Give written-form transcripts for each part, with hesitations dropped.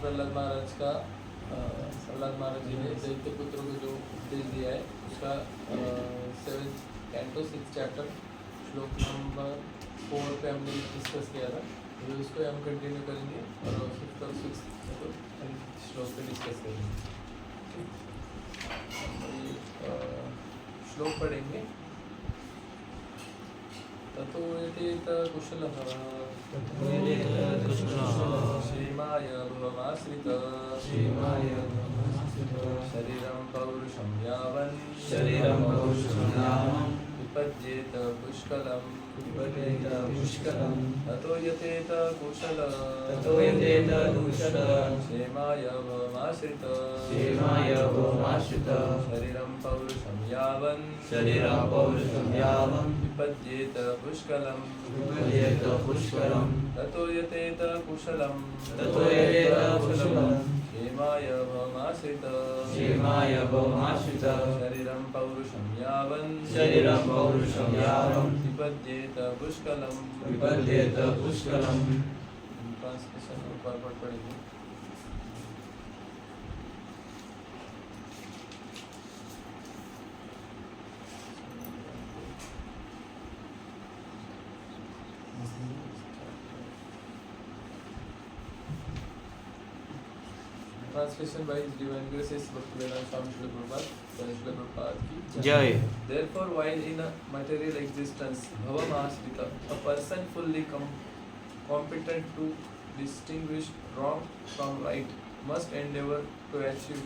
प्रहलाद महाराज का प्रहलाद महाराज जी ने दैत्य पुत्र को जो उपदेश दिया है उसका 7th कैंटो 6th चैप्टर श्लोक नंबर 4 पे हमने डिस्कस किया था। तो उसको हम कंटिन्यू करेंगे और 5th और 6th श्लोक पे डिस्कस करेंगे। श्लोक पढ़ेंगे। ततो यतेत कुशलः क्षेमाय भवमाश्रितः शरीरं पौरुषं यावन् विपद्येत पुष्कलम् ततो यतेत कुशलः क्षेमाय भवमाश्रितः शरीरं पौरुषं यावन् विपद्येत पुष्कलम् ततो यतेत कुशलम् क्षेमाय भवमाश्रितः शरीरं पौरुषं यावन् विपद्येत पुष्कलम्। ट्रांसलेशन ऊपर पढ़ेंगे। Translation by His Divine Grace is Bhaktivedanta Swami Srila Prabhupada ki Jai. Therefore, while in a material existence, bhavamasrita, a person fully competent to distinguish wrong from right, must endeavor to achieve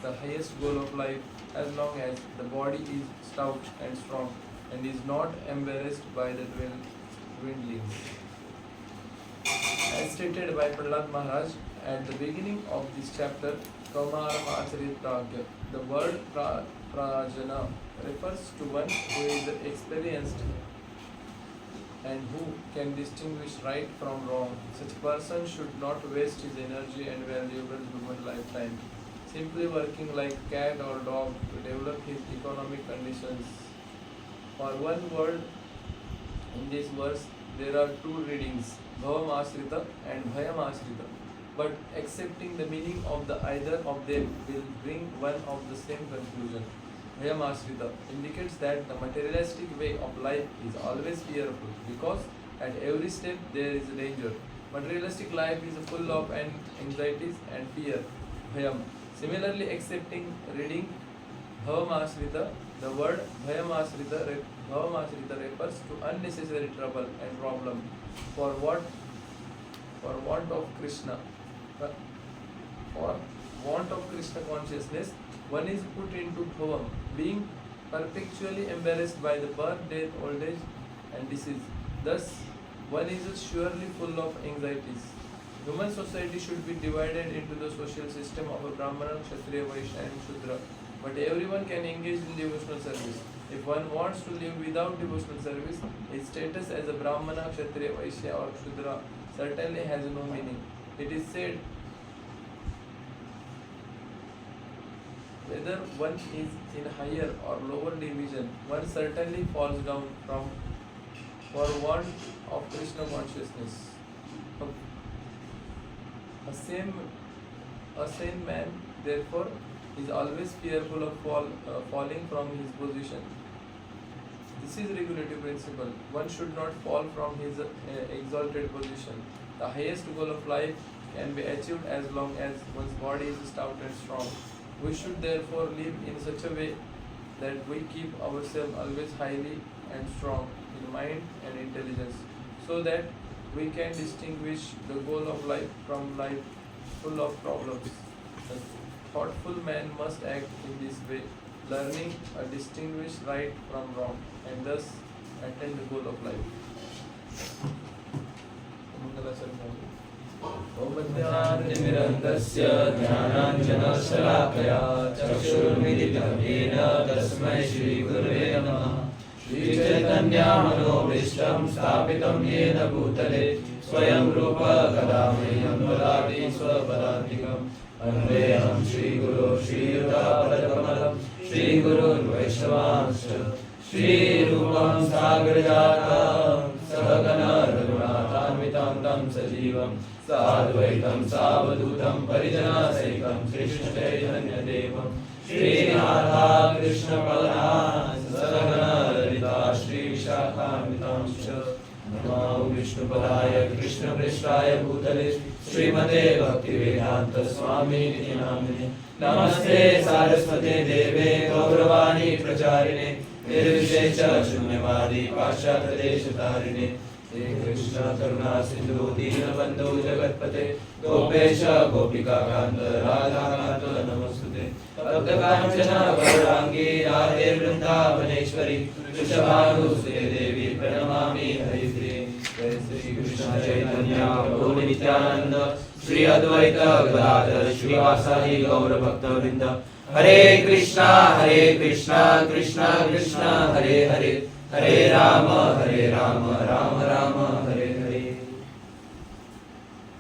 the highest goal of life as long as the body is stout and strong and is not embarrassed by the dwindlings. As stated by Prahlad Maharaj at the beginning of this chapter, Kaumaram Acharit Pragya, the word Prajana refers to one who is experienced and who can distinguish right from wrong. Such a person should not waste his energy and valuable human lifetime simply working like cat or dog to develop his economic conditions. For one word in this verse, there are two readings, Bhavam Ashrita and Bhayam Ashrita. But accepting the meaning of the either of them will bring one of the same conclusion. Bhayam Ashrita indicates that the materialistic way of life is always fearful because at every step there is a danger. Materialistic life is full of anxieties and fear. Bhayam. Similarly, accepting reading Bhavam Ashrita, the word Bhayam Ashrita refers to unnecessary trouble and problem. For want of Krishna consciousness, one is put into bhavam, being perpetually embarrassed by the birth, death, old age and disease. Thus, one is surely full of anxieties. Human society should be divided into the social system of a Brahmana, Kshatriya, Vaishya and Shudra. But everyone can engage in devotional service. If one wants to live without devotional service, his status as a Brahmana, Kshatriya, Vaishya or Shudra certainly has no meaning. It is said, whether one is in higher or lower division, one certainly falls down for want of Krishna consciousness. A sane man, therefore, is always fearful of falling from his position. This is regulative principle. One should not fall from his exalted position. The highest goal of life can be achieved as long as one's body is stout and strong. We should therefore live in such a way that we keep ourselves always highly and strong in mind and intelligence, so that we can distinguish the goal of life from life full of problems. A thoughtful man must act in this way, learning a distinguish right from wrong, and thus attain the goal of life. ओमज्ञानतिमिरन्दस्य ज्ञानाञ्जनशलाकया चक्षुर्मिलितं येन तस्मै श्रीगुरवे नमः। श्रीचैतन्यमनोभीष्टं स्थापितं येन भूतले स्वयं रूप कदा मह्यं ददाति स्वपदान्तिकम्। वन्देऽहं श्रीगुरो श्रीयुतापदकमलं श्रीगुरून् वैष्णवांश्च श्रीरूपं सागरजातं सहगण रघुनाथान्वितं तं सजीवं साद्वैतं सावधूतं सहितं कृष्ण चैतन्य देवं श्री राधा कृष्ण बलराम सगण ललिता श्री विशाखान्वितांश्च नमो विष्णुपदाय कृष्ण पृष्ठाय भूतले श्रीमते भक्तिवेदांत स्वामिनिति नामिने नमस्ते सारस्वते देवे गौरवाणी प्रचारिणे निर्विशेष शून्यवादी पाश्चात्य देशतारिणे हे कृष्ण करुणा सिंधु दीनबंधु जगत्पते गोपेश गोपिका कांत राधा कांत नमस्ते तप्त कांचन गौरांगी राधे वृंदावनेश्वरी वृषभानुसुते देवी प्रणमामि हरिप्रिये जय श्री कृष्ण चैतन्य प्रभु नित्यानंद श्री अद्वैत गदाधर श्रीवासादि गौर भक्तवृंद हरे कृष्णा कृष्णा कृष्णा हरे हरे हरे राम राम राम हरे हरे।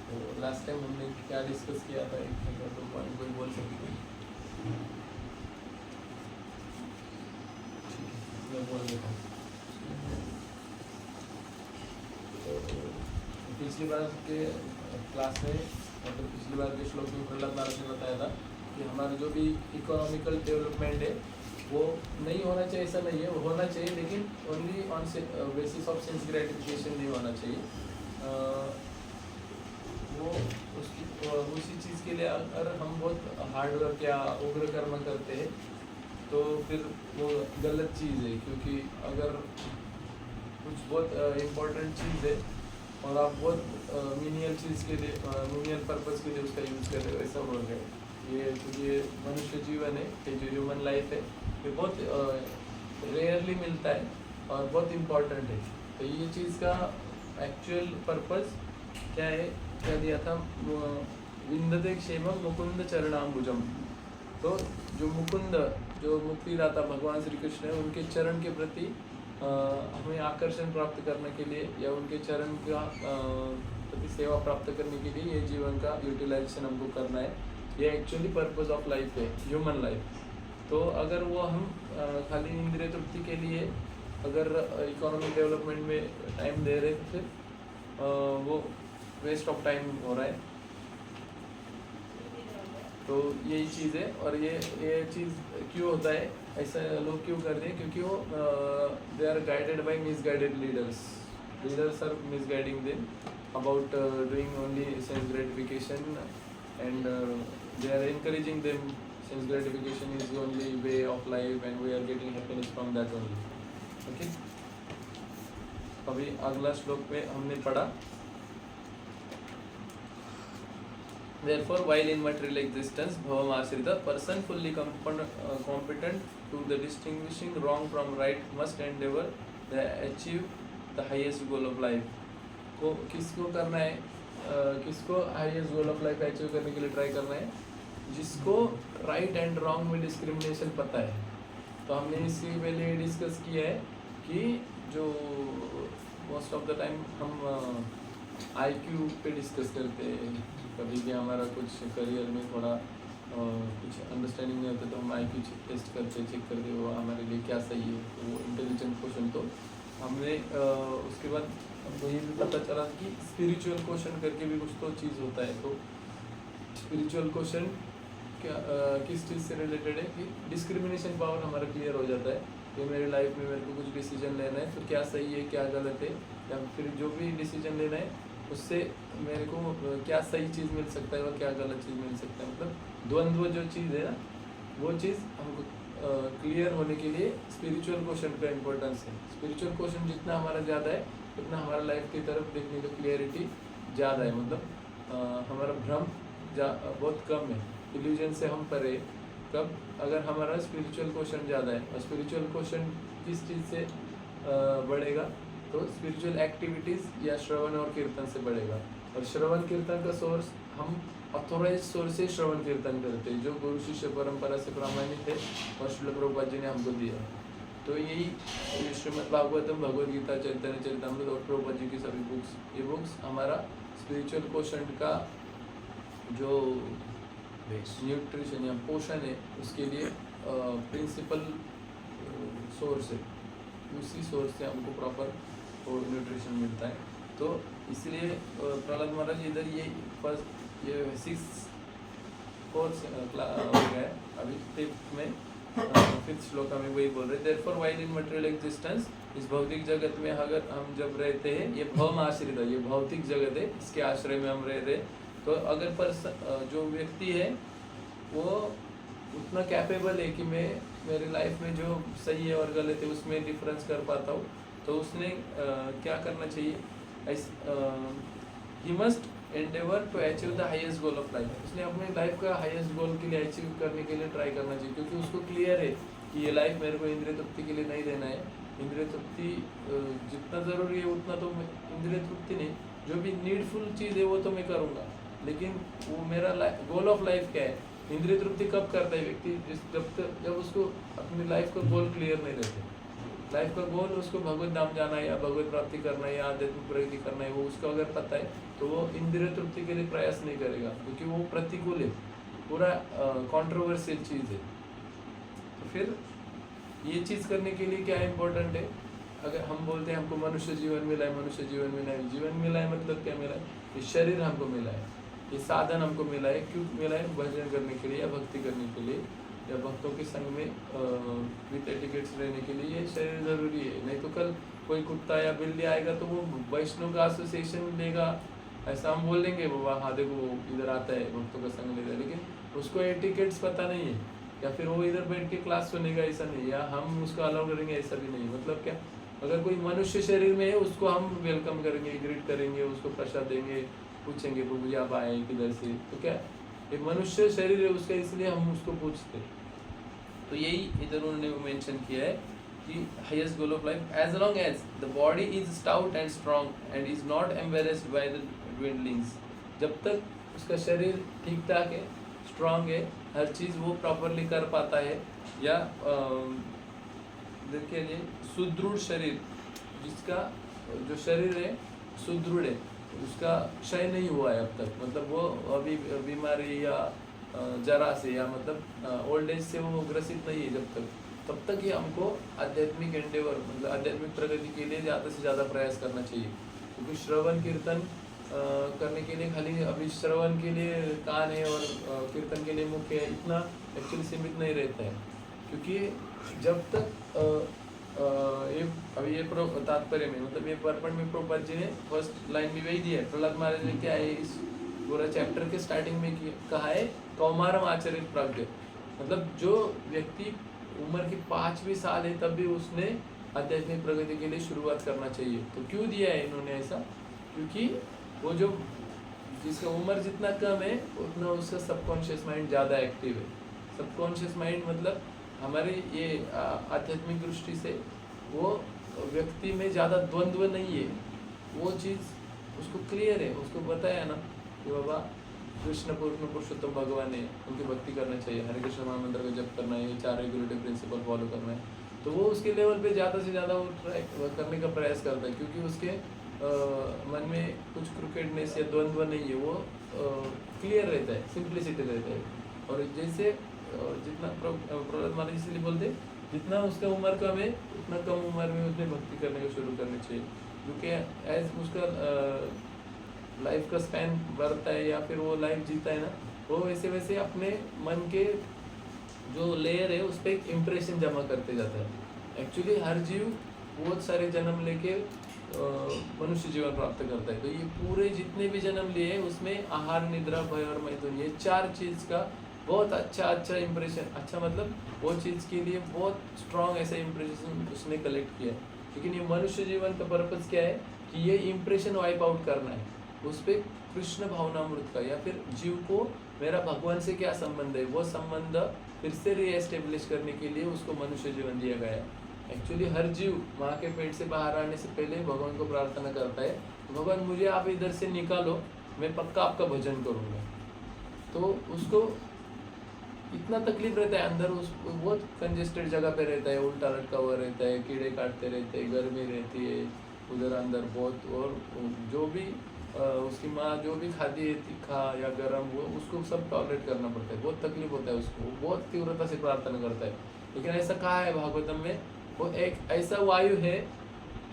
तो लास्ट टाइम हमने क्या डिस्कस किया था, एक तो पॉइंट कोई बोल सकते हैं? मैं बोल देता हूँ। तो पिछली बार के क्लास में मतलब पिछली बार के श्लोक में प्रहलाद महाराज ने बताया था कि हमारा जो भी इकोनॉमिकल डेवलपमेंट है वो नहीं होना चाहिए, ऐसा नहीं है, वो होना चाहिए लेकिन only on basis of sense gratification नहीं होना चाहिए। वो उसी चीज़ के लिए अगर हम बहुत हार्डवर्क या उग्र कर्म करते हैं तो फिर वो गलत चीज़ है, क्योंकि अगर कुछ बहुत इम्पोर्टेंट चीज़ है और आप बहुत मीनियल चीज़ के लिए मीनियल पर्पस के लिए उसका यूज़ कर रहे हो, ऐसा बोल रहे हैं। ये मनुष्य जीवन है, ये जो ह्यूमन लाइफ है, ये बहुत रेयरली मिलता है और बहुत इम्पोर्टेंट है। तो ये चीज़ का एक्चुअल पर्पस क्या है, क्या दिया था, विंदते क्षेमम मुकुंद चरणाम्बुजम। तो जो मुकुंद, जो मुक्तिदाता भगवान श्री कृष्ण है, उनके चरण के प्रति हमें आकर्षण प्राप्त करने के लिए या उनके चरण का प्रति सेवा प्राप्त करने के लिए ये जीवन का यूटिलाइजेशन हमको करना है। ये एक्चुअली पर्पस ऑफ लाइफ है, ह्यूमन लाइफ। तो अगर वो हम खाली इंद्रिय तृप्ति के लिए अगर इकोनॉमिक डेवलपमेंट में टाइम दे रहे तो फिर वो वेस्ट ऑफ टाइम हो रहा है। तो यही चीज़ है। और ये चीज़ क्यों होता है, ऐसा लोग क्यों कर रहे हैं, क्योंकि वो they are guided by misguided leaders are misguiding them about doing only sense gratification and they are encouraging them. Sense gratification is the only way of life and we are getting happiness from that only. Okay? अभी अगला श्लोक में हमने पढ़ा, therefore while in material existence bhavam ashrita person fully competent to the distinguishing wrong from right must endeavor to achieve the highest goal of life. को किसको करना है, किसको highest goal of life achieve करने के लिए ट्राई करना है, जिसको राइट एंड रॉन्ग में डिस्क्रिमिनेशन पता है। तो हमने इससे पहले डिस्कस किया है कि जो मोस्ट ऑफ द टाइम हम आईक्यू पे डिस्कस करते हैं, कभी भी हमारा कुछ करियर में थोड़ा कुछ अंडरस्टैंडिंग नहीं होता तो हम आईक्यू टेस्ट करते, चेक करते वो हमारे लिए क्या सही है, वो इंटेलिजेंट क्वेश्चन। तो हमने उसके बाद हमको ये भी पता चला कि स्पिरिचुअल क्वेश्चन करके भी कुछ तो चीज़ होता है। तो स्पिरिचुअल क्वेश्चन क्या किस चीज़ से रिलेटेड है कि डिस्क्रिमिनेशन पावर हमारा क्लियर हो जाता है कि मेरे लाइफ में मेरे को कुछ डिसीजन लेना है तो क्या सही है क्या गलत है, या फिर जो भी डिसीजन लेना है उससे मेरे को क्या सही चीज़ मिल सकता है और क्या गलत चीज़ मिल सकता है। मतलब द्वंद्व जो चीज़ है ना, वो चीज़ हमको क्लियर होने के लिए स्पिरिचुअल क्वेश्चन का इम्पोर्टेंस है। स्पिरिचुअल क्वेश्चन जितना हमारा ज़्यादा है उतना हमारा लाइफ की तरफ देखने का क्लियरिटी ज़्यादा है। मतलब हमारा भ्रम बहुत कम है, इल्यूजन से हम परे। कब अगर हमारा स्पिरिचुअल क्वेश्चन ज़्यादा है, और स्पिरिचुअल क्वेश्चन किस चीज़ से बढ़ेगा, तो स्पिरिचुअल एक्टिविटीज़ या श्रवण और कीर्तन से बढ़ेगा। और श्रवण कीर्तन का सोर्स हम ऑथोराइज सोर्स से श्रवण कीर्तन करते हैं, जो गुरु शिष्य परंपरा से प्रमाणित है और श्रील प्रभुपाद जी ने हमको दिया। तो यही श्रीमद् भागवतम, भगवद गीता, चैतन्य चरितामृत और प्रभुपाद जी की सभी बुक्स, ये बुक्स हमारा स्पिरिचुअल क्वेश्चन का जो न्यूट्रिशन या पोषण है उसके लिए प्रिंसिपल सोर्स है। उसी सोर्स से हमको प्रॉपर न्यूट्रिशन मिलता है। तो इसलिए प्रहलाद महाराज इधर ये फर्स्ट ये 6 फोर्थ हो गया है, अभी फिफ्थ श्लोक में वही बोल रहे हैं। देयरफॉर व्हाइल इन मटेरियल एग्जिस्टेंस, इस भौतिक जगत में अगर हम जब रहते हैं, ये भौम आश्रित है, ये भौतिक जगत है, इसके आश्रय में हम रह रहे, तो अगर जो व्यक्ति है वो उतना कैपेबल है कि मैं मेरी लाइफ में जो सही है और गलत है उसमें डिफरेंस कर पाता हूँ, तो उसने क्या करना चाहिए, he must endeavour to achieve the highest goal of life. उसने अपने लाइफ का हाईएस्ट गोल के लिए अचीव करने के लिए ट्राई करना चाहिए, क्योंकि उसको क्लियर है कि ये लाइफ मेरे को इंद्रिय तृप्ति के लिए नहीं देना है। इंद्रिय तृप्ति जितना ज़रूरी है उतना तो इंद्रिय तृप्ति नहीं, जो भी नीडफुल चीज़ है वो तो मैं करूँगा, लेकिन वो मेरा गोल ऑफ लाइफ क्या है। इंद्रिय तृप्ति कब करता है व्यक्ति, जब उसको अपनी लाइफ का गोल क्लियर नहीं रहते। लाइफ का गोल उसको भगवत धाम जाना है या भगवत प्राप्ति करना है या आध्यात्मिक प्रगति करना है, वो उसको अगर पता है तो वो इंद्रिय तृप्ति के लिए प्रयास नहीं करेगा, क्योंकि वो प्रतिकूल है, पूरा कंट्रोवर्शियल चीज़ है। तो फिर ये चीज़ करने के लिए क्या इम्पोर्टेंट है, अगर हम बोलते हैं हमको मनुष्य जीवन मिला है, मनुष्य जीवन मिला है, जीवन मिला है मतलब क्या मिला है, ये शरीर हमको मिला है, ये साधन हमको मिला है, क्यों मिला है, भजन करने के लिए या भक्ति करने के लिए या भक्तों के संग में विद एटिकेट्स रहने के लिए ये शरीर ज़रूरी है। नहीं तो कल कोई कुत्ता या बिल्ली आएगा तो वो वैष्णव का एसोसिएशन लेगा, ऐसा हम बोल देंगे बाबा हाँ देखो वो इधर आता है भक्तों का संग लेगा, लेकिन उसको एटिकेट्स पता नहीं है, या फिर वो इधर बैठ के क्लास सुनेगा ऐसा नहीं, या हम उसको अलाउ करेंगे ऐसा भी नहीं। मतलब क्या, अगर कोई मनुष्य शरीर में है उसको हम वेलकम करेंगे, ग्रीट करेंगे, उसको प्रसाद देंगे, पूछेंगे प्रभु जी आप आए किधर से, तो क्या एक मनुष्य शरीर है उसका, इसलिए हम उसको पूछते। तो यही इधर उन्होंने मेंशन किया है कि highest goal of life, as long as the body is stout and strong and is not embarrassed by the dwindlings, जब तक उसका शरीर ठीक ठाक है, स्ट्रॉन्ग है, हर चीज़ वो प्रॉपरली कर पाता है, या देखिए सुदृढ़ शरीर, जिसका जो शरीर है सुदृढ़ है, उसका क्षय नहीं हुआ है अब तक, मतलब वो अभी बीमारी या जरा से या मतलब ओल्ड एज से वो ग्रसित नहीं है जब तक, तब तक ही हमको आध्यात्मिक एंडेवर मतलब आध्यात्मिक प्रगति के लिए ज़्यादा से ज़्यादा प्रयास करना चाहिए। क्योंकि श्रवण कीर्तन करने के लिए खाली अभी श्रवण के लिए कान है और कीर्तन के लिए मुख है, इतना एक्चुअली सीमित नहीं रहता है। क्योंकि जब तक ये अभी ये तात्पर्य में मतलब ये पर्पण में प्रभुपाद जी ने फर्स्ट लाइन में वही दिया है, प्रहलाद महाराज ने क्या है इस पूरा चैप्टर के स्टार्टिंग में कहा है, कौमारम आचरित प्राज्ञ, मतलब जो व्यक्ति उम्र की 5वीं साल है तब भी उसने आध्यात्मिक प्रगति के लिए शुरुआत करना चाहिए। तो क्यों दिया है इन्होंने ऐसा, क्योंकि वो जो जिसका उम्र जितना कम है उतना उसका सबकॉन्शियस माइंड ज़्यादा एक्टिव है। सबकॉन्शियस माइंड मतलब हमारे ये आध्यात्मिक दृष्टि से वो व्यक्ति में ज़्यादा द्वंद्व नहीं है, वो चीज़ उसको क्लियर है, उसको बताया ना कि बाबा कृष्ण पूर्ण पुरुषोत्तम भगवान है, उनकी भक्ति करना चाहिए, हरे कृष्ण महामंत्र का जप करना है, 4 रेगुलेटरी प्रिंसिपल फॉलो करना है, तो वो उसके लेवल पे ज़्यादा से ज़्यादा वो ट्राई करने का प्रयास करता है, क्योंकि उसके मन में कुछ क्रिकेटनेस या द्वंद्व नहीं है, वो क्लियर रहता है, सिंप्लिसिटी रहता है। और जैसे जितना प्रहलाद महाराज इसलिए बोलते जितना उसका उम्र कम है उतना कम उम्र में उसने भक्ति करने को शुरू करनी चाहिए, क्योंकि एज उसका लाइफ का स्पैन बढ़ता है या फिर वो लाइफ जीता है ना, वो वैसे वैसे अपने मन के जो लेयर है उस पर एक इम्प्रेशन जमा करते जाता है। एक्चुअली हर जीव बहुत सारे जन्म लेके मनुष्य जीवन प्राप्त करता है, तो ये पूरे जितने भी जन्म लिए हैं उसमें आहार निद्रा भय और मैथुन ये 4 चीज़ का बहुत अच्छा इम्प्रेशन, अच्छा मतलब वो चीज़ के लिए बहुत स्ट्रॉन्ग ऐसा इम्प्रेशन उसने कलेक्ट किया है। लेकिन ये मनुष्य जीवन का पर्पज़ क्या है कि ये इम्प्रेशन वाइप आउट करना है, उस पर कृष्ण भावनामृत का या फिर जीव को मेरा भगवान से क्या संबंध है वो संबंध फिर से रीएस्टेब्लिश करने के लिए उसको मनुष्य जीवन दिया गया है। एक्चुअली हर जीव माँ के पेट से बाहर आने से पहले भगवान को प्रार्थना करता है, भगवान मुझे आप इधर से निकालो, मैं पक्का आपका भजन करूँगा। तो उसको इतना तकलीफ रहता है अंदर, उस बहुत कंजेस्टेड जगह पे रहता है, उल्टा लटका हुआ रहता है, कीड़े काटते रहते हैं, गर्मी रहती है उधर अंदर बहुत, और जो भी उसकी माँ जो भी खाती है तीखा या गरम वो उसको सब टॉलरेट करना पड़ता है, बहुत तकलीफ होता है उसको, वो बहुत तीव्रता से प्रार्थना करता है। लेकिन ऐसा कहा है भागवतम में, वो एक ऐसा वायु है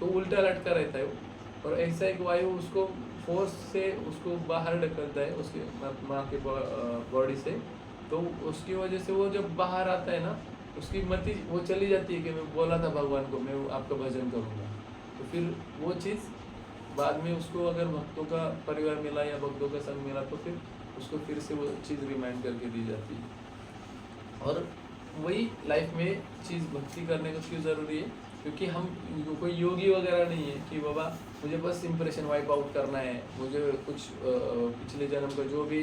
तो उल्टा लटका रहता है, और ऐसा एक वायु उसको फोर्स से उसको बाहर ढकलता है उसके माँ के बॉडी से, तो उसकी वजह से वो जब बाहर आता है ना, उसकी मति वो चली जाती है कि मैं बोला था भगवान को मैं आपका भजन करूँगा। तो फिर वो चीज़ बाद में उसको अगर भक्तों का परिवार मिला या भक्तों का संग मिला तो फिर उसको फिर से वो चीज़ रिमाइंड करके दी जाती है। और वही लाइफ में चीज़ भक्ति करने का क्यों ज़रूरी है, क्योंकि हम कोई योगी वगैरह नहीं है कि बाबा मुझे बस इम्प्रेशन वाइप आउट करना है, मुझे कुछ पिछले जन्म का जो भी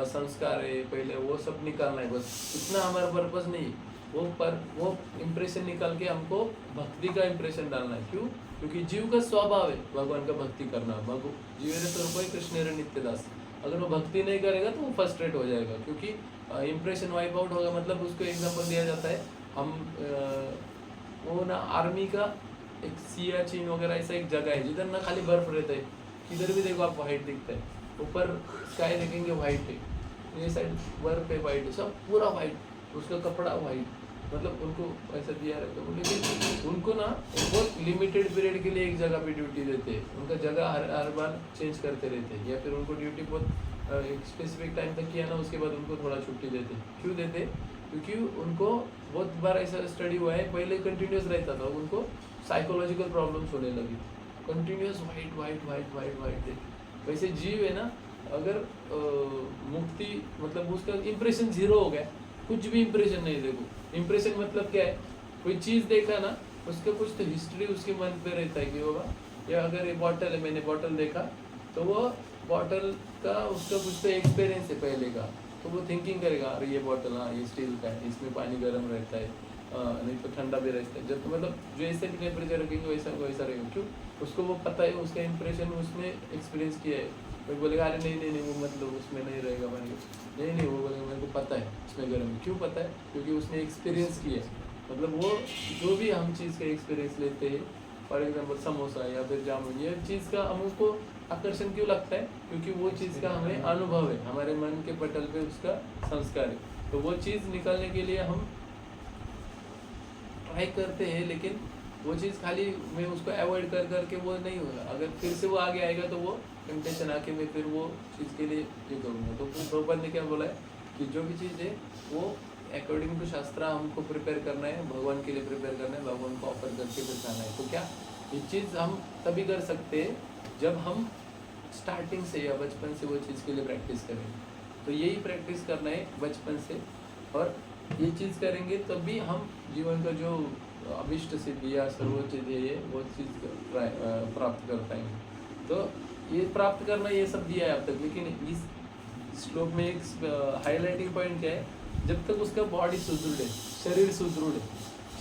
संस्कार है पहले वो सब निकालना है, बस इतना हमारा पर्पस नहीं। वो इम्प्रेशन निकाल के हमको भक्ति का इम्प्रेशन डालना है। क्यों? क्योंकि जीव का स्वभाव है भगवान का भक्ति करना। जीवेरे स्वरूप कृष्णेर नित्यदास। अगर वो भक्ति नहीं करेगा तो वो फ्रस्ट्रेट हो जाएगा, क्योंकि इम्प्रेशन वाइप आउट होगा। मतलब उसको एग्जांपल दिया जाता है, हम वो ना आर्मी का एक सियाचिन वगैरह ऐसा एक जगह है जिधर ना खाली बर्फ रहता है, किधर भी देखो आप वाइट दिखता है, ऊपर स्काई देखेंगे वाइट है, ये साइड बर्फ है वाइट है, सब पूरा वाइट, उसका कपड़ा वाइट, मतलब उनको ऐसा दिया रहता है। लेकिन उनको ना बहुत लिमिटेड पीरियड के लिए एक जगह पे ड्यूटी देते हैं, उनका जगह हर बार चेंज करते रहते हैं, या फिर उनको ड्यूटी बहुत एक स्पेसिफिक टाइम तक किया ना उसके बाद उनको थोड़ा छुट्टी देते। क्यों देते? क्योंकि उनको बहुत बार ऐसा स्टडी हुआ है, पहले कंटिन्यूस रहता था, उनको साइकोलॉजिकल प्रॉब्लम्स होने लगी, continuous white white white white white. वैसे जीव है ना, अगर मुक्ति मतलब उसका इम्प्रेशन जीरो हो गया, कुछ भी इम्प्रेशन नहीं, देखो इम्प्रेशन मतलब क्या है, कोई चीज़ देखा ना उसका कुछ तो हिस्ट्री उसके मन पे रहता है कि होगा, या अगर ये बॉटल है, मैंने बॉटल देखा तो वो बॉटल का उसका कुछ तो एक्सपीरियंस है पहले का, तो वो थिंकिंग करेगा अरे ये बॉटल, हाँ ये स्टील का है, इसमें पानी गर्म रहता है, नहीं तो ठंडा भी रहता है, जब तो मतलब जैसे भी टेम्परेचर रखेंगे वैसा वैसा रहेगा। क्यों? उसको वो पता है, उसका इंप्रेशन उसने एक्सपीरियंस किया है। कोई बोलेगा अरे नहीं नहीं नहीं वो मतलब उसमें नहीं रहेगा पानी, नहीं नहीं वो बोलेगा मेरे को पता है इसमें गर्म है। क्यों पता है? क्योंकि उसने एक्सपीरियंस किया है। मतलब वो जो भी हम चीज़ का एक्सपीरियंस लेते हैं, फॉर एग्जाम्पल समोसा या फिर जामुन, ये चीज़ का हमको आकर्षण क्यों लगता है? क्योंकि वो चीज़ का हमें अनुभव है, हमारे मन के पटल पे उसका संस्कार है। तो वो चीज़ निकालने के लिए हम ट्राई करते हैं, लेकिन वो चीज़ खाली मैं उसको अवॉइड कर करके वो नहीं होगा। अगर फिर से वो आगे आएगा तो वो टेम्पटेशन आके मैं फिर वो चीज़ के लिए ये करूँगा। तो प्रभुपाद ने क्या बोला है कि जो भी चीज़ है वो अकॉर्डिंग टू शास्त्र हमको प्रिपेयर करना है, भगवान के लिए प्रिपेयर करना है, भगवान को ऑफर करके फिर खाना है। तो क्या ये चीज़ हम तभी कर सकते हैं जब हम स्टार्टिंग से या बचपन से वो चीज़ के लिए प्रैक्टिस करें। तो यही प्रैक्टिस करना है बचपन से, और ये चीज़ करेंगे तभी हम जीवन का जो अभिष्ट सिद्धि या सर्वोच्च ध्येय है वो चीज़ प्राप्त कर पाएंगे। तो ये प्राप्त करना ये सब दिया है अब तक, लेकिन इस श्लोक में एक हाईलाइटिंग पॉइंट क्या है, जब तक उसका बॉडी सुदृढ़ है, शरीर सुदृढ़ है,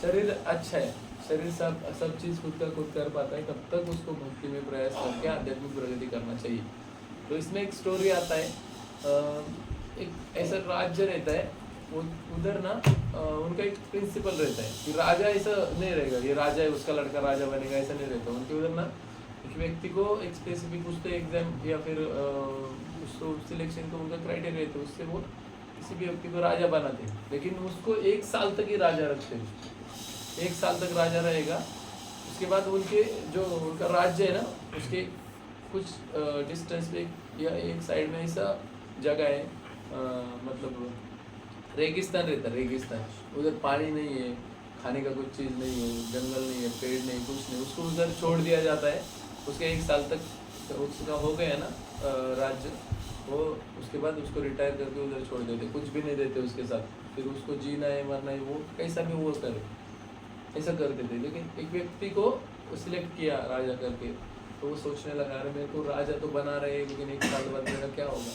शरीर अच्छा है, शरीर सब चीज़ खुद का खुद कर पाता है, तब तक उसको भक्ति में प्रयास करके आध्यात्मिक प्रगति करना चाहिए। तो इसमें एक स्टोरी आता है, एक ऐसा राज्य रहता है, वो उधर ना उनका एक प्रिंसिपल रहता है कि राजा ऐसा नहीं रहेगा, ये राजा है उसका लड़का राजा बनेगा, ऐसा नहीं रहता। उनके उधर ना एक व्यक्ति को एक स्पेसिफिक कुछ तो एग्जाम या फिर उसको सिलेक्शन का उनका क्राइटेरिया रहता है, उससे वो किसी भी व्यक्ति को राजा बनाते हैं, लेकिन उसको 1 साल तक ही राजा रखते हैं, 1 साल तक राजा रहेगा। उसके बाद उनके जो उनका राज्य है ना, उसके कुछ डिस्टेंस पे या एक साइड में ऐसा जगह है, मतलब रेगिस्तान रहता है, रेगिस्तान, उधर पानी नहीं है, खाने का कुछ चीज़ नहीं है, जंगल नहीं है, पेड़ नहीं, कुछ नहीं, उसको उधर छोड़ दिया जाता है। उसके 1 साल तक उसका हो गया ना राज्य, वो उसके बाद उसको रिटायर करके उधर छोड़ देते, कुछ भी नहीं देते उसके साथ, फिर उसको जीना है मरना है वो कैसा भी वो करे, ऐसा कर देते। लेकिन एक व्यक्ति को सिलेक्ट किया राजा करके, तो वो सोचने लगा अरे मेरे को राजा तो बना रहे हैं, लेकिन 1 साल बाद मेरा क्या होगा,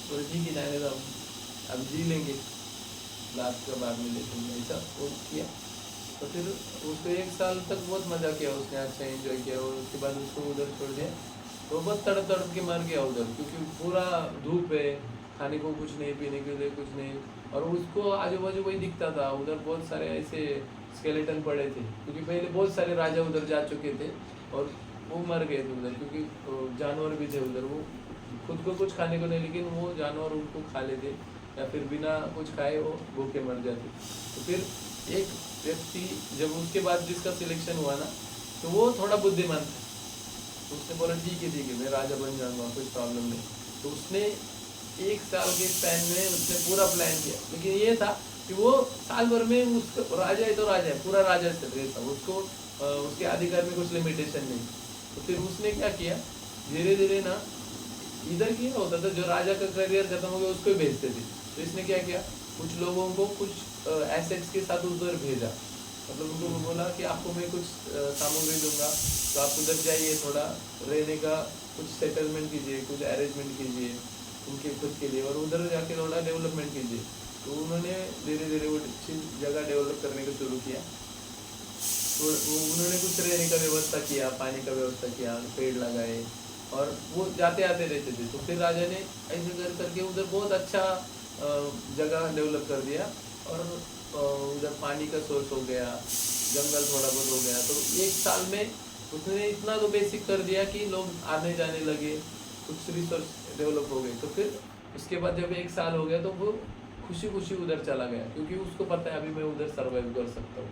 तो ठीक ही जाने दो, अब जी लेंगे लास्ट का बाद में देखेंगे, ऐसा वो किया। तो फिर उसको 1 साल तक बहुत मज़ा किया उसने, अच्छा एंजॉय किया, और उसके बाद उसको उधर छोड़ दिया। तो बहुत तड़प तड़प के मर गया उधर, क्योंकि पूरा धूप है, खाने को कुछ नहीं, पीने के लिए कुछ नहीं, और उसको आजू बाजू वही दिखता था, उधर बहुत सारे ऐसे स्केलेटन पड़े थे, क्योंकि पहले बहुत सारे राजा उधर जा चुके थे और वो मर गए थे उधर, क्योंकि जानवर भी थे उधर, वो खुद को कुछ खाने को नहीं, लेकिन वो जानवर उनको खा लेते, या फिर बिना कुछ खाए वो भूखे मर जाते। तो फिर एक व्यक्ति जब उसके बाद जिसका सिलेक्शन हुआ ना, तो वो थोड़ा बुद्धिमान था, तो उसने बोला ठीक है मैं राजा बन जाऊंगा, कोई प्रॉब्लम नहीं। तो उसने एक साल के स्पैन में उसने पूरा प्लान किया, लेकिन ये था कि वो साल भर में उसको राजा है तो राजा है, पूरा राजा रहता, उसको उसके अधिकार में कुछ लिमिटेशन नहीं। तो फिर उसने क्या किया, धीरे धीरे ना इधर की होता था, जो राजा का करियर खत्म हो गया उसको ही भेजते थे। तो इसने क्या किया, कुछ लोगों को कुछ एसेट्स के साथ उधर भेजा, मतलब उनको बोला कि आपको मैं कुछ सामग्री दूंगा, तो आप उधर जाइए, थोड़ा रहने का कुछ सेटलमेंट कीजिए, कुछ अरेंजमेंट कीजिए उनके खुद के लिए, और उधर जाके थोड़ा डेवलपमेंट कीजिए। तो उन्होंने धीरे धीरे वो चीज़ जगह डेवलप करने को शुरू किया। तो उन्होंने कुछ रहने का व्यवस्था किया, पानी का व्यवस्था किया, पेड़ लगाए, और वो जाते आते रहते थे। तो फिर राजा ने ऐसे करके उधर बहुत अच्छा जगह डेवलप कर दिया, और उधर पानी का सोर्स हो गया, जंगल थोड़ा बहुत हो गया। तो एक साल में उसने इतना तो बेसिक कर दिया कि लोग आने जाने लगे, कुछ रिसोर्स डेवलप हो गए। तो फिर उसके बाद जब एक साल हो गया तो वो खुशी खुशी उधर चला गया, क्योंकि उसको पता है अभी मैं उधर सर्वाइव कर सकता हूँ।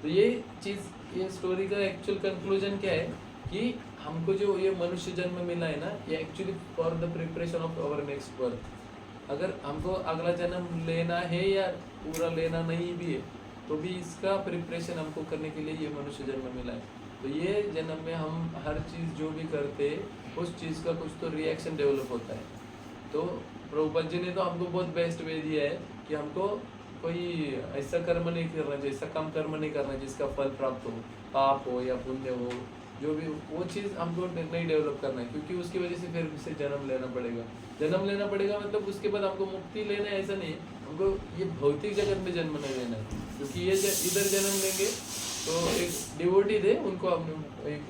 तो ये चीज़, ये स्टोरी का एक्चुअल कंक्लूजन क्या है कि हमको जो ये मनुष्य जन्म मिला है ना, ये actually for the preparation of our next birth. अगर हमको अगला जन्म लेना है या पूरा लेना नहीं भी है, तो भी इसका प्रिपरेशन हमको करने के लिए ये मनुष्य जन्म मिला है। तो ये जन्म में हम हर चीज़ जो भी करते हैं उस चीज़ का कुछ तो रिएक्शन डेवलप होता है। तो प्रभुपाद जी ने तो हमको बहुत बेस्ट वे दिया है कि हमको कोई ऐसा कर्म नहीं करना चाहिए, ऐसा काम कर्म नहीं करना जिसका फल प्राप्त हो, पाप हो या पुण्य हो, जो भी वो चीज़ हमको नहीं डेवलप करना है, क्योंकि उसकी वजह से फिर उसे जन्म लेना पड़ेगा। जन्म लेना पड़ेगा मतलब उसके बाद हमको मुक्ति लेना है ऐसा नहीं है, हमको ये भौतिक जगत में जन्म नहीं लेना है, क्योंकि ये इधर जन्म लेंगे तो एक डिवोटी थे, उनको हमने एक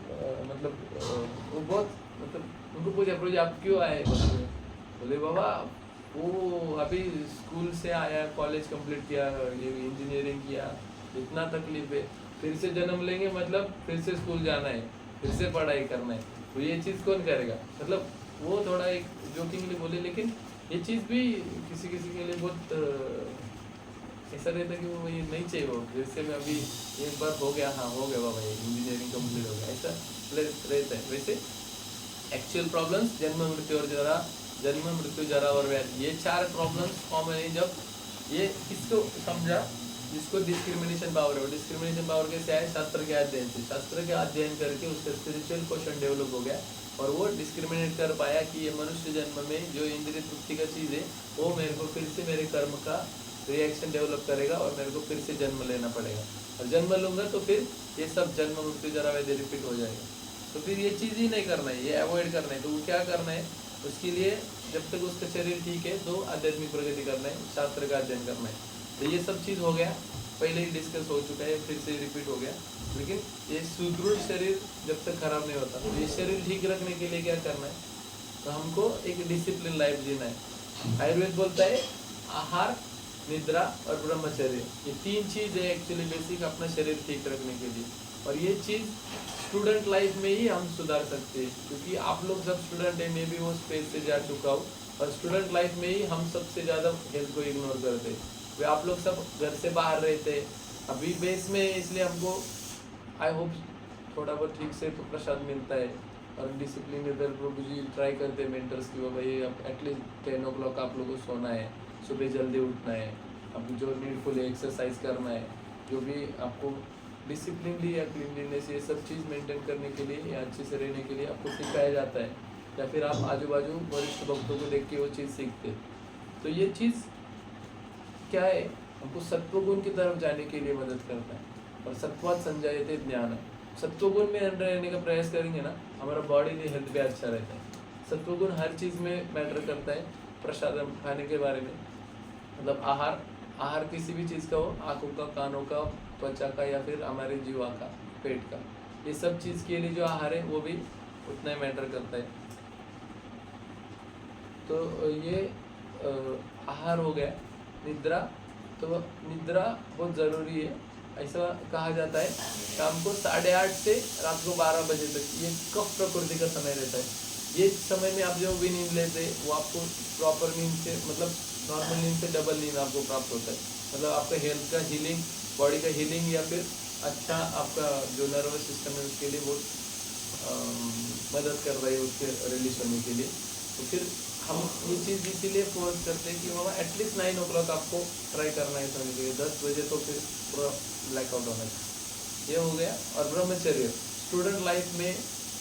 वो बहुत मतलब उनको पूछा, प्रभु आप क्यों आए? बोले बाबा वो अभी स्कूल से आया, कॉलेज कंप्लीट किया, ये इंजीनियरिंग किया, इतना तकलीफ है, फिर से जन्म लेंगे मतलब फिर से स्कूल जाना है, फिर से पढ़ाई करना है, तो ये चीज़ कौन करेगा? मतलब वो थोड़ा एक जोकिंगली बोले, लेकिन ये चीज़ भी किसी किसी के लिए बहुत ऐसा रहता है कि वो ये नहीं चाहिए। वो जैसे मैं अभी एक बार हो गया, हाँ हो गया बाबा, ये इंजीनियरिंग कंप्लीट हो गया, ऐसा रहता है। वैसे एक्चुअल प्रॉब्लम्स जन्म मृत्यु और जरा, जन्म मृत्यु जरा और व्याधि, ये 4 प्रॉब्लम्स कॉमन है। जब ये किसको समझा, जिसको डिस्क्रिमिनेशन पावर है। डिस्क्रिमिनेशन पावर कैसे आए? शास्त्र के अध्ययन से। शास्त्र के अध्ययन करके उसका स्पिरिचुअल क्वेश्चन डेवलप हो गया, और वो डिस्क्रिमिनेट कर पाया कि ये मनुष्य जन्म में जो इंद्रिय तृप्ति का चीज़ है वो मेरे को फिर से मेरे कर्म का रिएक्शन डेवलप करेगा, और मेरे को फिर से जन्म लेना पड़ेगा, और जन्म लूँगा तो फिर ये सब जन्म मृत्यु जरा व्याधि रिपीट हो जाएगा। तो फिर ये चीज़ ही नहीं करना है, ये अवॉइड करना है। तो वो क्या करना है उसके लिए? जब तक उसका शरीर ठीक है तो आध्यात्मिक प्रगति करना है, शास्त्र का अध्ययन करना है। तो ये सब चीज़ हो गया, पहले ही डिस्कस हो चुका है, फिर से रिपीट हो गया। लेकिन ये सुदृढ़ शरीर जब तक खराब नहीं होता, तो ये शरीर ठीक रखने के लिए क्या करना है? तो हमको एक डिसिप्लिन लाइफ जीना है। आयुर्वेद बोलता है आहार, निद्रा और ब्रह्मचर्य, ये 3 चीज़ है एक्चुअली बेसिक अपना शरीर ठीक रखने के लिए। और ये चीज़ स्टूडेंट लाइफ में ही हम सुधार सकते हैं, क्योंकि आप लोग सब स्टूडेंट हैं, मैं भी वो स्पेस से जा चुका हूँ, और स्टूडेंट लाइफ में ही हम सबसे ज़्यादा हेल्थ को इग्नोर करते हैं। वे आप लोग सब घर से बाहर रहते हैं, अभी बेस में, इसलिए हमको आई होप थोड़ा बहुत ठीक से तो प्रसाद मिलता है, और डिसिप्लिन इधर प्रभु जी ट्राई करते हैं मेंटर्स की, भाई एटलीस्ट 10 o'clock आप लोगों को सोना है, सुबह जल्दी उठना है, अब जो नीडफुल है एक्सरसाइज करना है, जो भी आपको डिसिप्लिनली या क्लीनलीनेस ये सब चीज़ मेंटेन करने के लिए या अच्छे से रहने के लिए आपको सिखाया जाता है, या फिर आप आजू बाजू वरिष्ठ भक्तों को देख के वो चीज़ सीखते। तो ये चीज़ क्या है, हमको सत्वगुण की तरफ जाने के लिए मदद करता है, और सत्वात संजायते ज्ञान। सत्वगुण में रहने का प्रयास करेंगे ना, हमारा बॉडी भी हेल्थ भी अच्छा रहता है। सत्वगुण हर चीज़ में मैटर करता है। प्रसाद खाने के बारे में, मतलब आहार किसी भी चीज़ का हो, आँखों का, कानों का, त्वचा का, या फिर हमारे जीवा का, पेट का, ये सब चीज़ के लिए जो आहार है वो भी उतना ही मैटर करता है। तो ये आहार हो गया। निद्रा, तो निद्रा बहुत ज़रूरी है। ऐसा कहा जाता है शाम को 8:30 से रात को 12 बजे तक ये कफ प्रकृति का समय रहता है। ये समय में आप जो भी नींद लेते वो आपको प्रॉपर नींद से, मतलब नॉर्मल नींद से डबल नींद आपको प्राप्त होता है। मतलब आपका हेल्थ का हीलिंग, बॉडी का हीलिंग, या फिर अच्छा आपका जो नर्वस सिस्टम है उसके लिए बहुत मदद कर रही है उसके रिलीज होने के लिए। तो फिर हम ये चीज़ इसीलिए फोर्स करते हैं कि बाबा एटलीस्ट 9 o'clock आपको ट्राई करना है सोने के लिए, 10 बजे तो फिर पूरा ब्लैकआउट होना चाहिए। ये हो गया। और ब्रह्मचर्य स्टूडेंट लाइफ में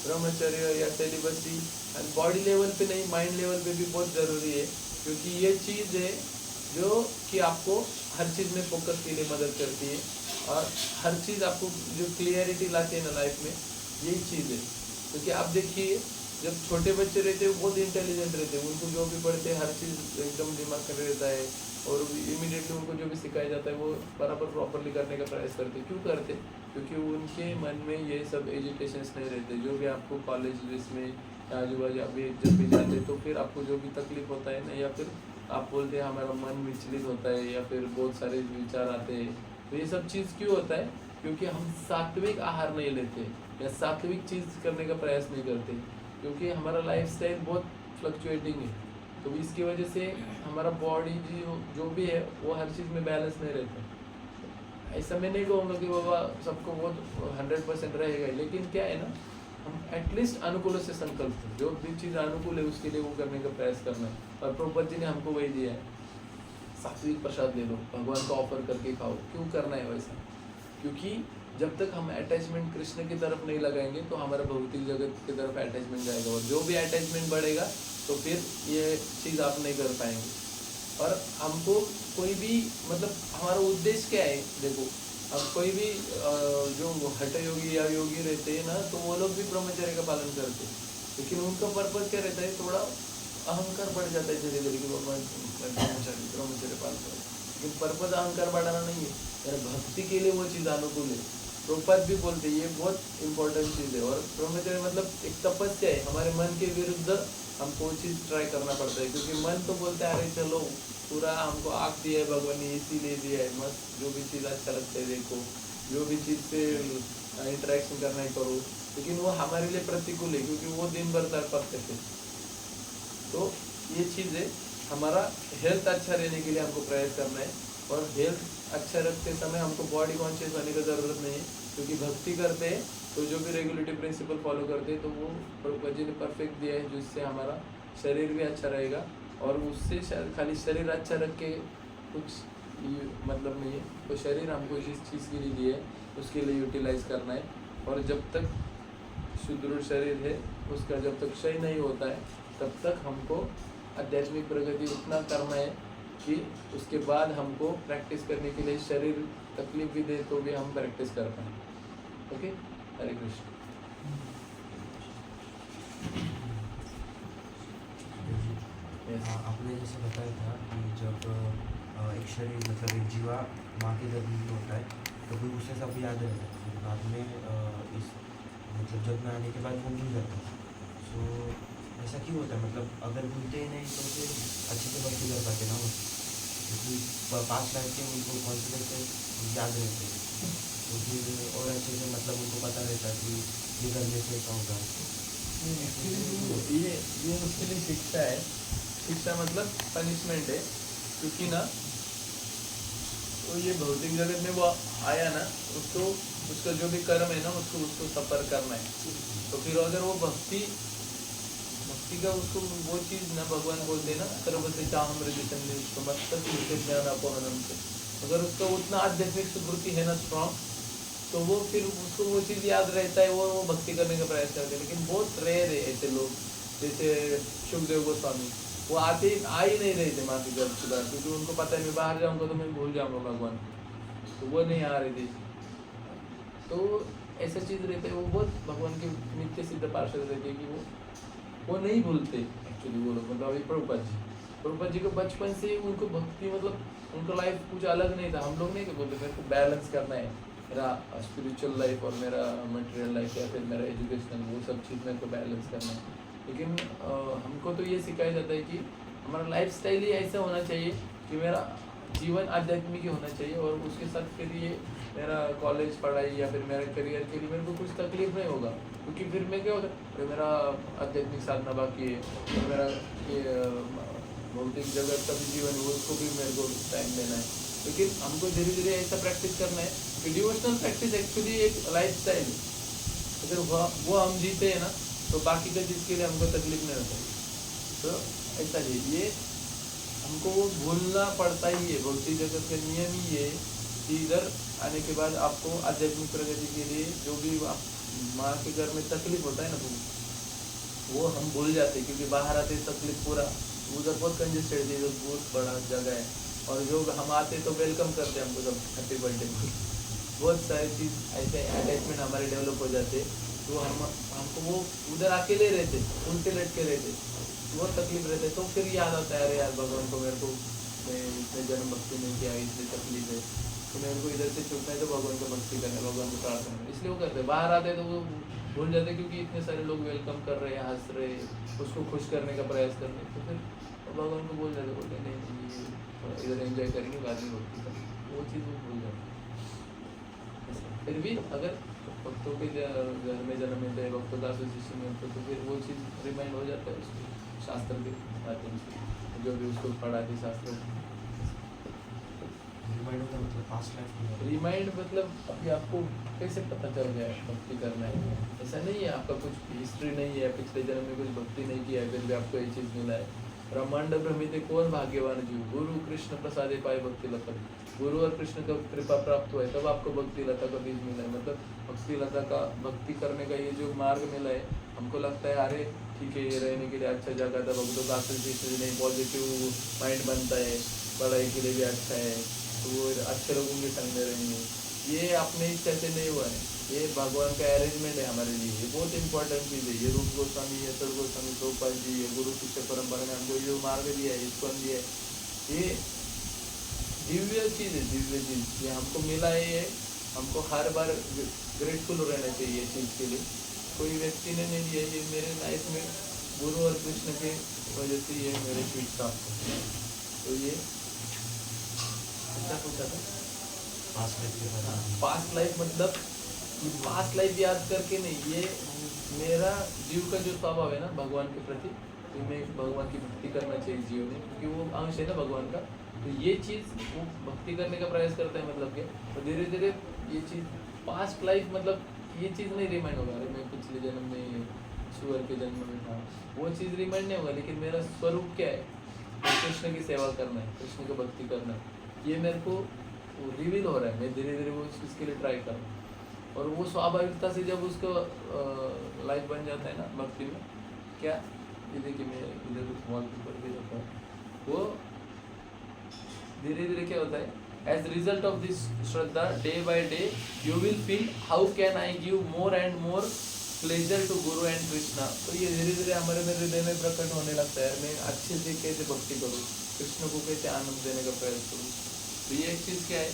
ब्रह्मचर्य या सेलिबसी एंड बॉडी लेवल पे नहीं, माइंड लेवल पे भी बहुत ज़रूरी है, क्योंकि ये चीज़ है जो कि आपको हर चीज़ में फोकस के लिए मदद करती है और हर चीज़ आपको जो क्लियरिटी लाती है ना लाइफ में, यही चीज़ है। क्योंकि आप देखिए जब छोटे बच्चे रहते हैं वो बहुत इंटेलिजेंट रहते हैं, उनको जो भी पढ़ते हैं हर चीज़ एकदम दिमाग में रहता है और इमीडिएटली उनको जो भी सिखाया जाता है वो बराबर प्रॉपरली करने का प्रयास करते हैं। क्यों करते? क्योंकि उनके मन में ये सब एजुकेशंस नहीं रहते। जो भी आपको कॉलेज में आजू बाजू अभी जब भी जाते तो फिर आपको जो भी तकलीफ होता है ना, या फिर आप बोलते हैं हमारा मन विचलित होता है या फिर बहुत सारे विचार आते हैं, तो ये सब चीज़ क्यों होता है? क्योंकि हम सात्विक आहार नहीं लेते या सात्विक चीज़ करने का प्रयास नहीं करते, क्योंकि हमारा लाइफस्टाइल बहुत फ्लक्चुएटिंग है। तो इसकी वजह से हमारा बॉडी जो भी है वो हर चीज़ में बैलेंस नहीं रहता। ऐसा मैं नहीं कहूँगा कि बाबा सबको बहुत 100% रहेगा, लेकिन क्या है ना, हम एटलीस्ट अनुकूल से संकल्प, जो भी चीज़ अनुकूल है उसके लिए वो करने का प्रयास करना है। और प्रभुपाद जी ने हमको वही दिया है, सात्विक प्रसाद ले लो, भगवान को ऑफर करके खाओ। क्यों करना है वैसा? क्योंकि जब तक हम अटैचमेंट कृष्ण की तरफ नहीं लगाएंगे तो हमारा भौतिक जगत की तरफ अटैचमेंट जाएगा, और जो भी अटैचमेंट बढ़ेगा तो फिर ये चीज़ आप नहीं कर पाएंगे। और हमको कोई भी मतलब हमारा उद्देश्य क्या है? देखो, अब कोई भी जो हठ योगी या योगी रहते हैं ना, तो वो लोग भी ब्रह्मचर्य का पालन करते हैं, लेकिन उनका पर्पज क्या रहता है? थोड़ा अहंकार बढ़ जाता है धीरे धीरे कि ब्रह्मचर्य पालन करो, लेकिन पर्पज अहंकार बढ़ाना नहीं है, यार भक्ति के लिए वो चीज़ अनुकूल है। प्रभुपाद भी बोलते हैं ये बहुत इंपॉर्टेंट चीज़ है। और ब्रह्मचर्य मतलब एक तपस्या है, हमारे मन के विरुद्ध हमको वो चीज़ ट्राई करना पड़ता है, क्योंकि मन तो बोलता है अरे चलो पूरा हमको आँख दिया है भगवान ने, इसीलिए दिया है, मस्त जो भी चीज़ अच्छा लगता है देखो, जो भी चीज़ से इंटरेक्शन करना है करो, लेकिन वो हमारे लिए प्रतिकूल है क्योंकि वो दिन भर तड़पते थे। तो ये चीज़ है, हमारा हेल्थ अच्छा रहने के लिए हमको प्रयास करना है। और हेल्थ अच्छा रखते समय हमको बॉडी कॉन्शियस होने की ज़रूरत नहीं है, क्योंकि भक्ति करते हैं तो जो भी रेगुलेटरी प्रिंसिपल फॉलो करते हैं तो वो प्रभुपाद जी ने परफेक्ट दिया है, जिससे हमारा शरीर भी अच्छा रहेगा। और उससे खाली शरीर अच्छा रख के कुछ मतलब नहीं है, तो शरीर हमको जिस चीज़ के लिए दिया है उसके लिए यूटिलाइज करना है। और जब तक सुदृढ़ शरीर है उसका जब तक क्षय नहीं होता है तब तक हमको आध्यात्मिक प्रगति उतना करना है कि उसके बाद हमको प्रैक्टिस करने के लिए शरीर तकलीफ भी दे तो भी हम प्रैक्टिस कर पाएँ। ओके, हरे कृष्ण। आपने जैसे बताया था कि जब एक शरीर मतलब एक जीवा माँ के गर्भ में होता है तो फिर उसे सब याद रहता है, फिर बाद में इस मतलब जब में आने के बाद वो भूल जाता है। सो ऐसा क्यों होता है? मतलब अगर भूलते ही नहीं तो फिर अच्छे से भक्ति कर पाते ना वो, क्योंकि पास लाइफ के उनको कॉन्फिडेंस याद रहते हैं, तो फिर और अच्छे से मतलब उनको पता रहता है कि ये करने से ऐसा होगा। ये उसके लिए शिक्षा है। शिक्षा मतलब पनिशमेंट है, क्योंकि ना तो ये भौतिक जगत में वो आया ना, उसको उसका जो भी कर्म है ना उसको सफर करना है। तो फिर अगर वो भक्ति का उसको वो चीज़ ना भगवान बोलते हैं ना, कर्म से चाहम हृदय उसको मस्तक ज्ञान अपहरणम से, अगर उसका उतना आध्यात्मिक सुकृति है ना स्ट्रॉन्ग, तो वो फिर उसको वो चीज़ याद रहता है, वो भक्ति करने का प्रयास करते हैं। लेकिन बहुत रेयर है ऐसे लोग, जैसे सुखदेव गोस्वामी, वो आ ही नहीं रहे थे माँ के घर सुधार, क्योंकि उनको पता है मैं बाहर जाऊँगा तो मैं भूल जाऊँगा भगवान, तो वो नहीं आ रहे थे। तो ऐसा चीज़ रहता है, वो बहुत भगवान के नित्य सिद्ध पार्षद रहते हैं कि वो नहीं भूलते एक्चुअली वो लोग। मतलब अभी प्रभुपाद जी को बचपन से उनको भक्ति मतलब उनका लाइफ कुछ अलग नहीं था। हम लोग नहीं बोलते मेरे को बैलेंस करना है, मेरा स्पिरिचुअल लाइफ और मेरा मटेरियल लाइफ या फिर मेरा एजुकेशन, वो सब चीज़ मेरे को बैलेंस करना है। लेकिन हमको तो ये सिखाया जाता है कि हमारा लाइफ स्टाइल ही ऐसा होना चाहिए कि मेरा जीवन आध्यात्मिक ही होना चाहिए, और उसके साथ फिर ये मेरा कॉलेज पढ़ाई या फिर मेरा करियर के लिए मेरे को कुछ तकलीफ नहीं होगा, क्योंकि फिर मैं क्या होता है मेरा आध्यात्मिक साधना बाकी है, और मेरा ये भौतिक जगत का भी जीवन है उसको भी मेरे को टाइम देना है। लेकिन हमको धीरे धीरे ऐसा प्रैक्टिस करना है कि डिवोशनल प्रैक्टिस एक्चुअली एक लाइफ स्टाइल है। अगर वो हम जीते हैं ना तो बाकी का चीज़ के लिए हमको तकलीफ नहीं होता। तो ऐसा है ये, हमको वो भूलना पड़ता ही है। भौतिक जगत का नियम ही है कि इधर आने के बाद आपको आध्यात्मिक प्रगति के लिए जो भी माँ के घर में तकलीफ होता है ना, वो हम भूल जाते हैं, क्योंकि बाहर आते तकलीफ पूरा उधर बहुत कंजेस्टेड है, इधर बहुत बड़ा जगह है, और जो हम आते तो वेलकम करते हैं हमको सब, हैप्पी बर्थडे। बहुत सारी चीज़ ऐसे अटैचमेंट हमारे डेवलप हो जाते, तो हमको वो उधर अकेले रहते, उल्टे लटके रहते, बहुत तकलीफ रहते। तो फिर याद आता है, अरे यार भगवान को मेरे को मैं इतने जन्म भक्ति नहीं किया, इसलिए तकलीफ है, तो मेरे को इधर से छूटना है, तो भगवान को भक्ति करना है, भगवान को प्रार्थना करना, इसलिए वो करते। बाहर आते तो वो भूल जाते, क्योंकि इतने सारे लोग वेलकम कर रहे हैं, हंस रहे, उसको खुश करने का प्रयास कर रहे, तो फिर भगवान को बोल जाते, बोलते नहीं इधर एंजॉय करेंगे, बाद में भक्ति करेंगे, वो चीज़ वो भूल जाते। फिर भी अगर भक्तों के घर में जन्म मिलते हैं, भक्तों का एसोसिएशन में होता है, तो फिर वो चीज़ रिमाइंड हो जाता है उसको, शास्त्र के माध्यम से जो भी उसको पढ़ा थी शास्त्र। रिमाइंड होता है मतलब पास्ट लाइफ। रिमाइंड मतलब अभी आपको कैसे पता चल जाए भक्ति करना है, ऐसा नहीं है, आपका कुछ हिस्ट्री नहीं है, पिछले जन्म में कुछ भक्ति नहीं किया है, फिर भी आपको ये चीज़ मिला है। ब्रह्मांड भ्रमित कौन भाग्यवान जीव, गुरु कृष्ण प्रसादे पाए भक्ति लता, गुरु और कृष्ण का कृपा प्राप्त हुआ है, तब आपको भक्ति लता का बीज मिला है। मतलब भक्ति लता का भक्ति करने का ये जो मार्ग मिला है, हमको लगता है अरे ठीक है, ये रहने के लिए अच्छा जगह था, भक्तों का नहीं, पॉजिटिव माइंड बनता है, पढ़ाई के लिए भी अच्छा है, तो वो अच्छे लोगों के संग में रहेंगे। ये अपने इच्छा से नहीं हुआ है, ये भगवान का अरेंजमेंट है हमारे लिए, ये बहुत इंपॉर्टेंट चीज़ है। ये रूप गोस्वामी, यशर गोस्वामी, गोपाल जी, ये गुरु शिष्य परंपरा ने हमको जो मार्ग दिया है, इसको दिया है, ये दिव्य चीज़ है, दिव्य चीज़ ये हमको मिला है। ये हमको हर बार ग्रेटफुल रहना चाहिए ये चीज़ के लिए। कोई व्यक्ति ने नहीं दिया, ये मेरे लाइफ में गुरु और कृष्ण के वजह से ये मेरे फीट प्राप्त हो। तो ये अच्छा पूछा था पास्ट लाइफ के बारे में। पास्ट लाइफ मतलब पास्ट लाइफ याद करके नहीं, ये मेरा जीव का जो स्वभाव है ना भगवान के प्रति, तो मैं भगवान की भक्ति करना चाहिए जीव में, क्योंकि वो अंश है ना भगवान का। तो ये चीज़ वो भक्ति करने का प्रयास करता है, मतलब क्या, तो धीरे धीरे ये चीज़ पास्ट लाइफ मतलब ये चीज़ नहीं रिमाइंड होगा, अरे मैं पिछले जन्म में सुअर के जन्म में था, वो चीज़ रिमाइंड नहीं होगा। लेकिन मेरा स्वरूप क्या है, कृष्ण की सेवा करना है, कृष्ण की भक्ति करना है, ये मेरे को रिवील हो रहा है। मैं धीरे धीरे वो चीज़ के लिए ट्राई कर रहा हूँ, और वो स्वाभाविकता से जब उसको लाइफ बन जाता है ना भक्ति में, क्या ये देखिए मैं इधर कुछ वॉलपेपर भी रखा है, वो धीरे धीरे क्या होता है, as result of this shraddha day by day you will feel how can I give more and more pleasure to guru and Krishna. तो ये धीरे धीरे हमारे में हृदय में प्रकट होने लगता है, मैं अच्छे से कैसे भक्ति करूँ, कृष्ण को कैसे आनंद देने का प्रयास करूँ। तो ये एक चीज़ क्या है,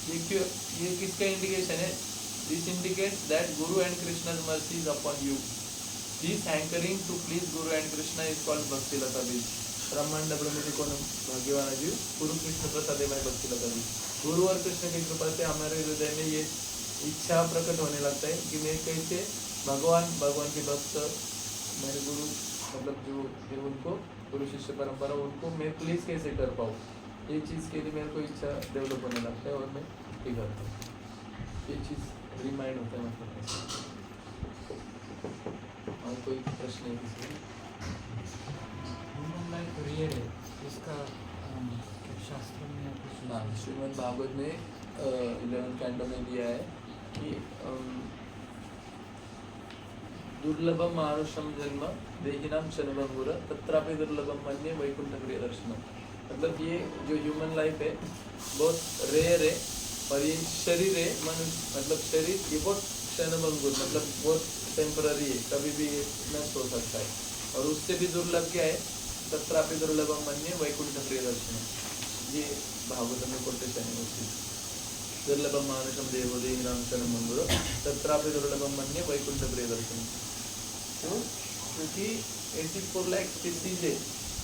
ये क्यों, ये किसका इंडिकेशन है, this indicates that Guru and कृष्णा's mercy is upon you. This hankering to please Guru and Krishna is called भक्ति लता बीज। ब्रह्मांड ब्रह्मित कौन भाग्यवान जीव, गुरु कृष्ण प्रसादे में भक्ति लता बीज। गुरु और कृष्ण की कृपा से हमारे हृदय में ये इच्छा प्रकट होने लगता है कि मैं कैसे भगवान के भक्त, मेरे गुरु मतलब जो है उनको, गुरु शिष्य परंपरा, उनको मैं प्लीज कैसे कर पाऊँ, ये चीज़ के लिए मेरे को इच्छा डेवलप होने लगता है, और मैं ये करता हूँ। ये चीज़ रिमाइंड होता है मतलब ऐसा। और कोई प्रश्न है किसी का? ह्यूमन लाइफ रियल है, इसका शास्त्र में कुछ हाँ, श्रीमद् भागवत में 11th कैंटो में दिया है कि दुर्लभम मानुषम जन्म देहिनाम शनभंगुर तत्रापि दुर्लभम मन्ये वैकुंठ प्रिय दर्शनम। मतलब ये जो ह्यूमन लाइफ है बहुत रेयर है, और ये शरीर है मनुष्य, मतलब शरीर ये बहुत क्षणभंगुर, मतलब बहुत टेम्पररी है, कभी भी नष्ट हो सकता है। और उससे भी दुर्लभ क्या है, तत्रापि दुर्लभम मन्ये वैकुंठ प्रिय दर्शनम। ये भागवत में कोटेशन है उसकी, दुर्लभम मानुषम देवो देहिनाम क्षणभंगुर तत्रापि दुर्लभम मन्ये वैकुंठ प्रिय दर्शनम। तो क्योंकि 84 लाख स्पीसीज है,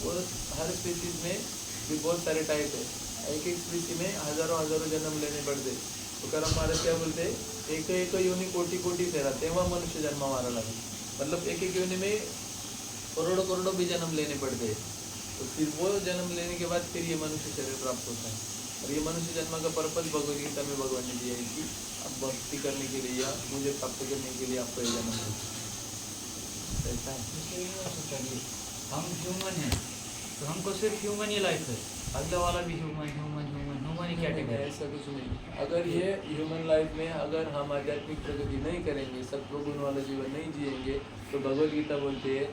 और हर स्पीसीज में भी बहुत सारे टाइप है, एक एक स्पीसी में हजारों जन्म लेने पड़ते। तो कर्म महाराज क्या बोलते हैं, एक एक योनि कोटि कोटि तेरा तेवा मनुष्य जन्म हमारा लगे, मतलब एक एक योनि में करोड़ों भी जन्म लेने पड़ते हैं। तो फिर वो जन्म लेने के बाद फिर ये मनुष्य शरीर प्राप्त होता है। और ये मनुष्य जन्म का पर्पज भगवद गीता में भगवान ने दिया है कि अब भक्ति करने के लिए या मुझे प्राप्त करने के लिए आपको ये जन्म ऐसा है। हम ह्यूमन हैं तो हमको सिर्फ ह्यूमन ही लाइफ है, अगला वाला भी ह्यूमन ह्यूमन ह्यूमन ह्यूमन ही नहीं, कैटेगरी। ऐसा कुछ नहीं। अगर ये ह्यूमन लाइफ में अगर हम आध्यात्मिक प्रगति नहीं करेंगे, सत्वगुण वाला जीवन नहीं जिएंगे, तो भगवद गीता बोलती है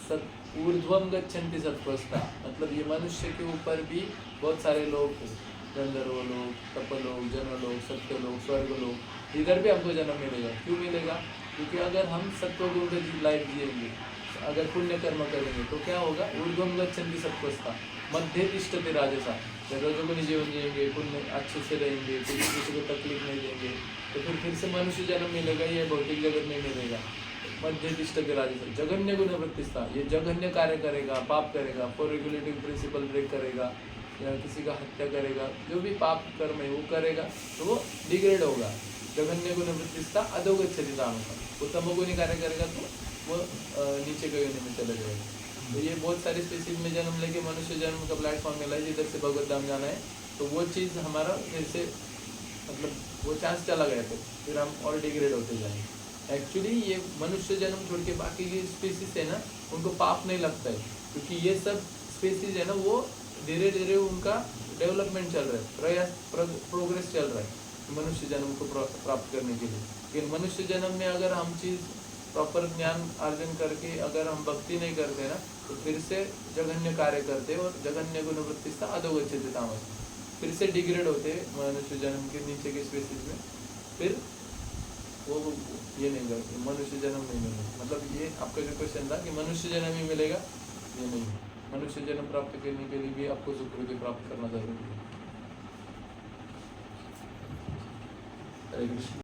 सत ऊर्ध्वम गच्छन्ति सत्वस्था, मतलब ये मनुष्य के ऊपर भी बहुत सारे लोग, गंधर्व लोग, तपलोक, जनलोक, सत्यलोक, स्वर्गलोक, इधर भी हमको जन्म मिलेगा। क्यों मिलेगा? क्योंकि अगर हम सत्वगुण का लाइफ जिएंगे, अगर पुण्य कर्म करेंगे तो क्या होगा? ऊर्ध्वम गच्छन्ति सत्वस्था, मध्य तिष्ठते राजसा। जब रजोगुणी जीवन जिएंगे, पुण्य अच्छे से रहेंगे, किसी को तकलीफ नहीं देंगे, तो फिर से मनुष्य जन्म मिलेगा, ये भौतिक जगत में मिलेगा। मध्य तिष्ठते राजसा, जघन्य गुण वृत्तिस्था, ये जघन्य कार्य करेगा, पाप करेगा, फॉर रेगुलेटिंग प्रिंसिपल ब्रेक करेगा, या किसी का हत्या करेगा, जो भी पाप कर्म है वो करेगा तो वो डिग्रेड होगा। जघन्य गुण वृत्तिस्था अधोगच्छति तामसा, वो तमोगुणी कार्य करेगा तो वो नीचे के योनि में चला जाएगा। तो ये बहुत सारी स्पीसीज में जन्म लेके मनुष्य जन्म का प्लेटफॉर्म मिला है, जिधर से भगवत धाम जाना है, तो वो चीज़ हमारा फिर से मतलब वो चांस चला गया, फिर हम और डिग्रेड होते जाएंगे। एक्चुअली ये मनुष्य जन्म छोड़ के बाकी की स्पीसीज है ना, उनको पाप नहीं लगता है, क्योंकि ये सब स्पीसीज है ना वो धीरे धीरे उनका डेवलपमेंट चल रहा है, प्रयास प्रोग्रेस चल रहा है मनुष्य जन्म को प्राप्त करने के लिए। लेकिन मनुष्य जन्म में अगर हम चीज़ प्रॉपर ज्ञान अर्जन करके अगर हम भक्ति नहीं करते ना, तो फिर से जघन्य कार्य करते और जघन्य गुण वृत्ति से अधोगच्छति तामस, फिर से डिग्रेड होते मनुष्य जन्म के नीचे के स्पेसिस में, फिर वो ये नहीं करते, मनुष्य जन्म नहीं मिलेगा। मतलब ये आपका जो क्वेश्चन था कि मनुष्य जन्म ही मिलेगा, ये नहीं है। मनुष्य जन्म प्राप्त करने के लिए भी आपको सुकृति प्राप्त करना जरूरी है। हरे कृष्ण।